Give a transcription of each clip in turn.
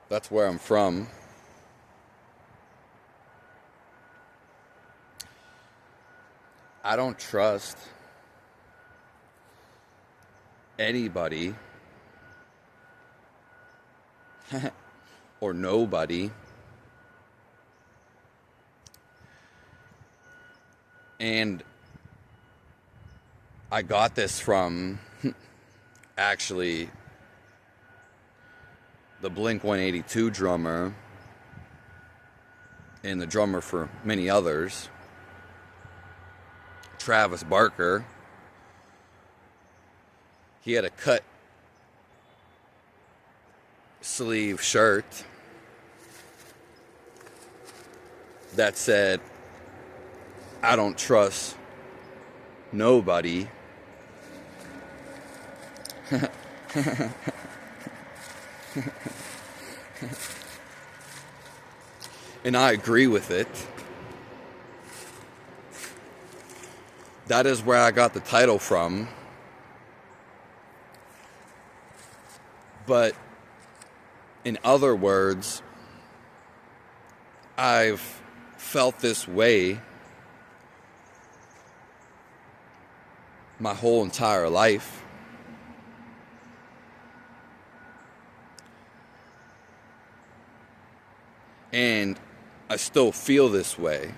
That's where I'm from. I don't trust anybody or nobody. And I got this from actually the Blink-182 drummer and the drummer for many others, Travis Barker. He had a cut sleeve shirt that said, "I don't trust nobody." And I agree with it. That is where I got the title from. But in other words, I've felt this way my whole entire life. And I still feel this way.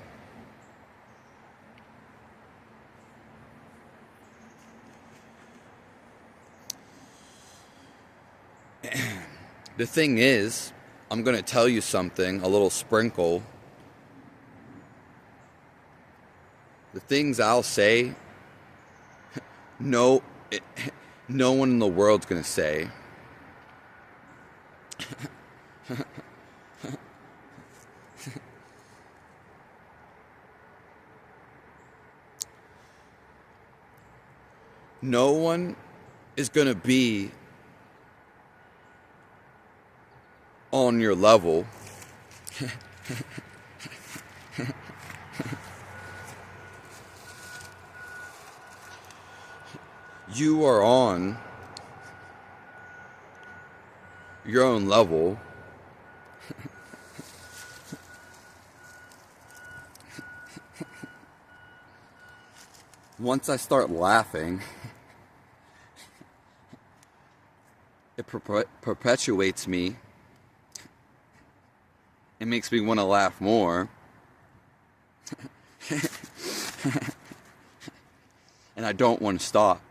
The thing is, I'm going to tell you something, a little sprinkle. The things I'll say, no one in the world's going to say. No one is going to be on your level. You are on your own level. Once I start laughing, it perpetuates me. It makes me want to laugh more. And I don't want to stop.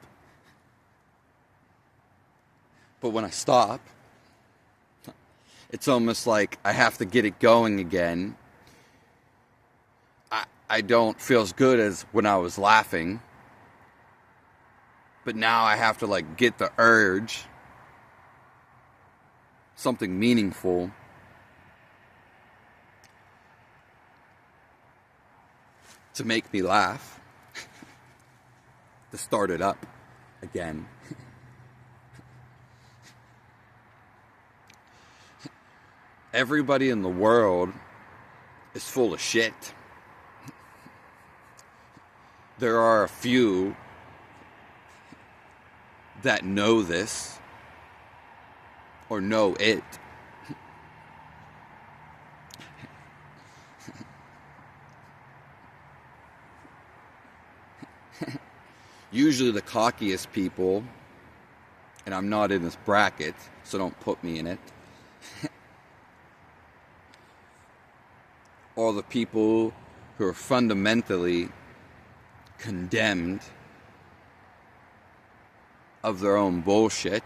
But when I stop, it's almost like I have to get it going again. I don't feel as good as when I was laughing. But now I have to like get the urge. Something meaningful. To make me laugh. To start it up again. Everybody in the world is full of shit. There are a few that know this or know it. Usually the cockiest people, and I'm not in this bracket, so don't put me in it, are the people who are fundamentally condemned of their own bullshit,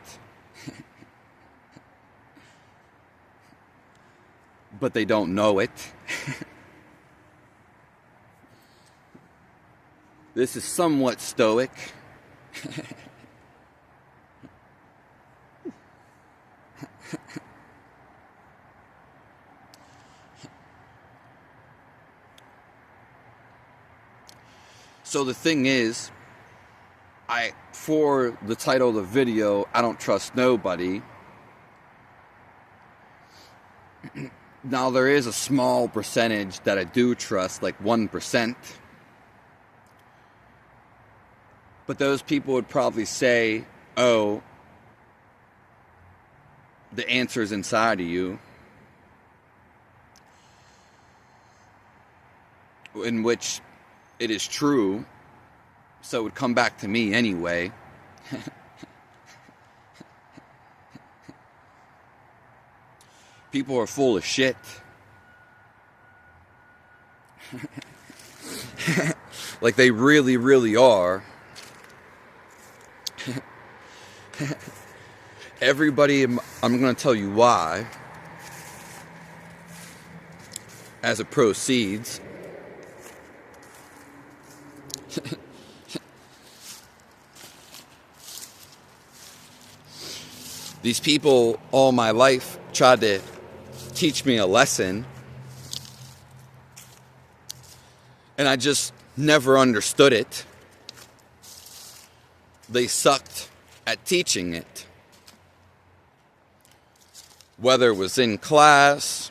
but they don't know it. This is somewhat stoic. So the thing is, for the title of the video, I don't trust nobody. Now there is a small percentage that I do trust, like 1%. But those people would probably say, oh, the answer's inside of you. in which it is true, so it would come back to me anyway. People are full of shit. Like they really, really are. Everybody, I'm going to tell you why as it proceeds. These people all my life tried to teach me a lesson, and I just never understood it. They sucked at teaching it. Whether it was in class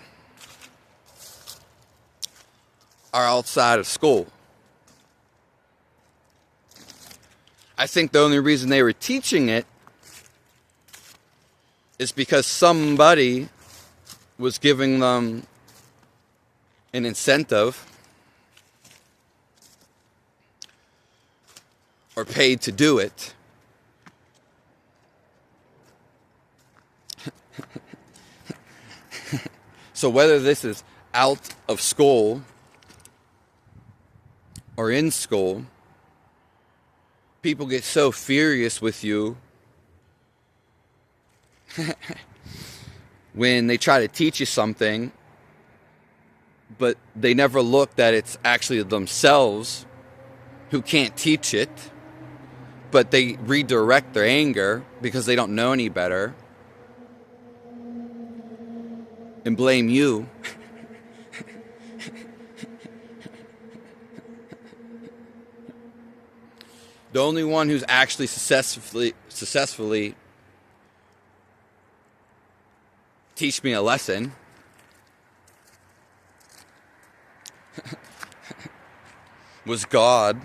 or outside of school. I think the only reason they were teaching it is because somebody was giving them an incentive or paid to do it. So whether this is out of school or in school, people get so furious with you when they try to teach you something, but they never look that it's actually themselves who can't teach it, but they redirect their anger because they don't know any better and blame you. The only one who's actually successfully teach me a lesson was God,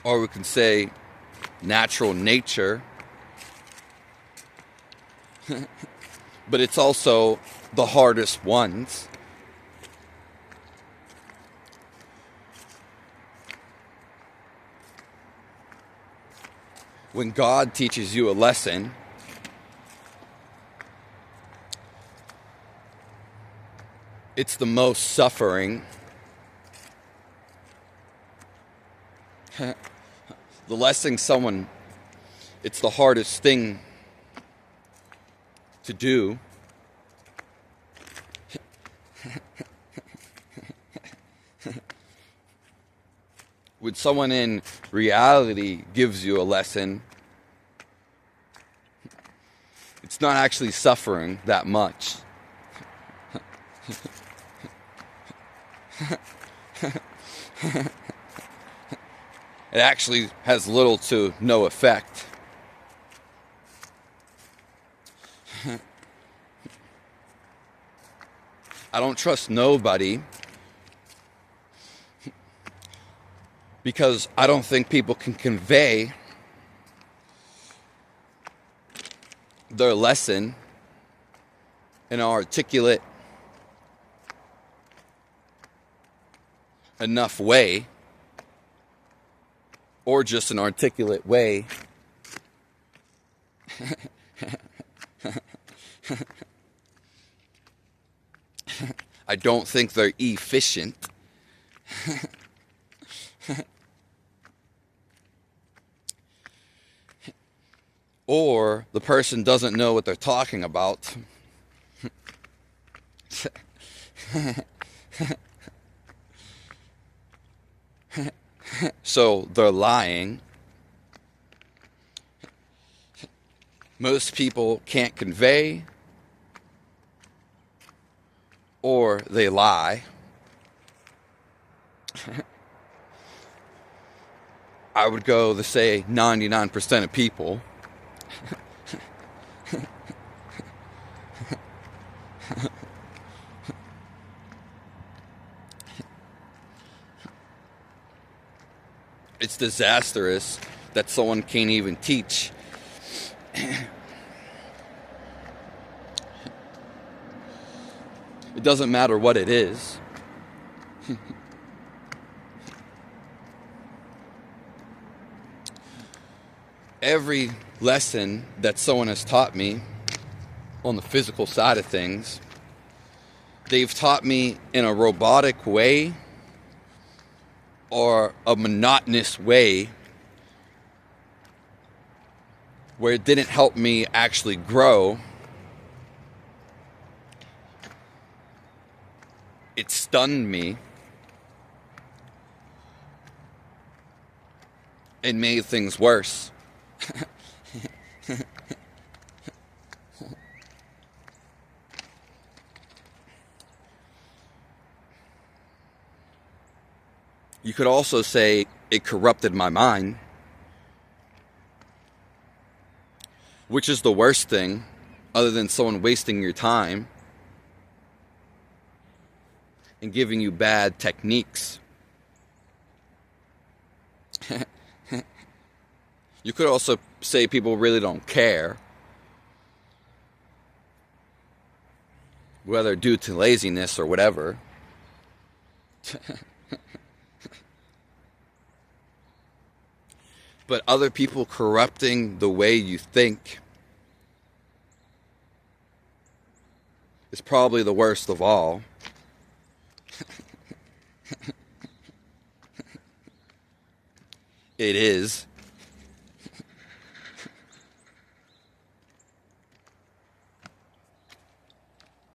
or we can say natural nature. But it's also the hardest ones. When God teaches you a lesson, it's the most suffering. The lesson it's the hardest thing to do. When someone in reality gives you a lesson, it's not actually suffering that much. It actually has little to no effect. I don't trust nobody because I don't think people can convey their lesson in an articulate enough way, or just an articulate way. I don't think they're efficient. Or the person doesn't know what they're talking about. So they're lying. Most people can't convey, or they lie. I would go to say 99% of people. It's disastrous that someone can't even teach. It doesn't matter what it is. every lesson that someone has taught me on the physical side of things, they've taught me in a robotic way or a monotonous way where it didn't help me actually grow. It stunned me and made things worse. You could also say it corrupted my mind, which is the worst thing, other than someone wasting your time and giving you bad techniques. You could also say people really don't care, whether due to laziness or whatever. But other people corrupting the way you think is probably the worst of all. It is.